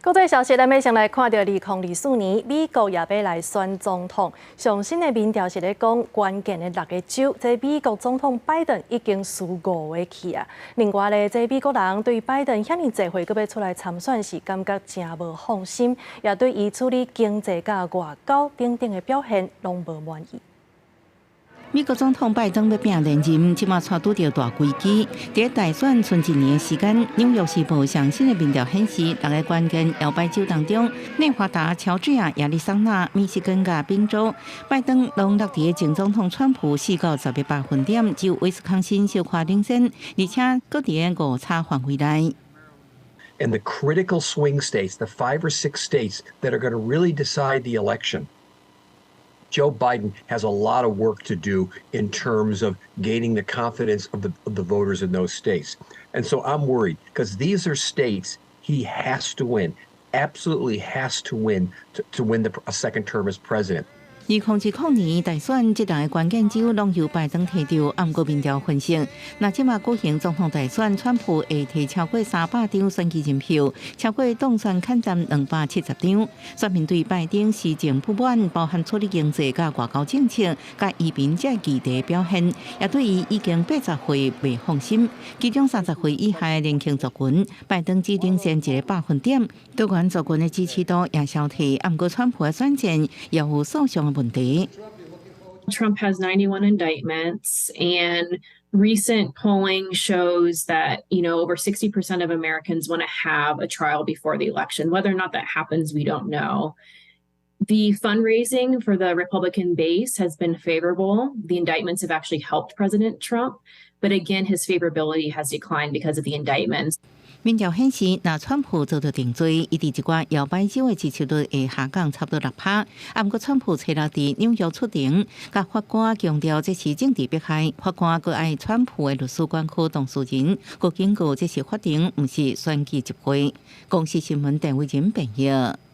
国际消息，咱要先来看到2024年美国也要来选总统。上新的民调是咧讲，关键的6个州，这美国总统拜登已经输5个去啊。另外咧，这美国人对拜登遐尼济回阁要出来参选是感觉真无放心，也对伊处理经济甲外交等等的表现拢无满意。美国总统拜登要拼连任，即马带拄着大危机。在大选剩一年的时间，《纽约时报》上新的民调显示，6个关键摇摆州当中，内华达、乔治亚、亚利桑那、密西根甲宾州，拜登拢落伫前总统川普4到10个百分点，只有威斯康辛小可领先，而且搁伫个误差范围内。And the critical swing states, the 5 or 6 states that are going to really decide the election. Joe Biden has a lot of work to do in terms of gaining the confidence of the voters in those states. And so I'm worried because these are states he has to win, absolutely has to win to win a second term as president. 2010年大选这6个关键州拢由拜登摕到，按过民调分析，那即马举行总统大选，川普会摕超过300张选举人票，超过当选砍占270张。选民对拜登施政不满，包含处理经济甲外交政策、甲移民这议题表现，也对伊已经80岁未放心。其中30岁以下的年轻族群，拜登只领先1个百分点，多元族群的支持度也消退。按过川普的选战也有数项问题。Trump has 91 indictments, and recent polling shows that, over 60% of Americans want to have a trial before the election. Whether or not that happens, we don't know. The fundraising for the Republican base has been favorable. The indictments have actually helped President Trump, but again, his favorability has declined because of the indictments. 民调显示，若川普遭到定罪，伊伫一寡摇摆州的支持率会下降差不多6%。不过，川普找到伫纽约出庭，甲法官强调这是政治迫害。法官佫爱川普的律师管区当事人，佫警告这是法庭，毋是选举集会。公视新闻陈伟仁报道。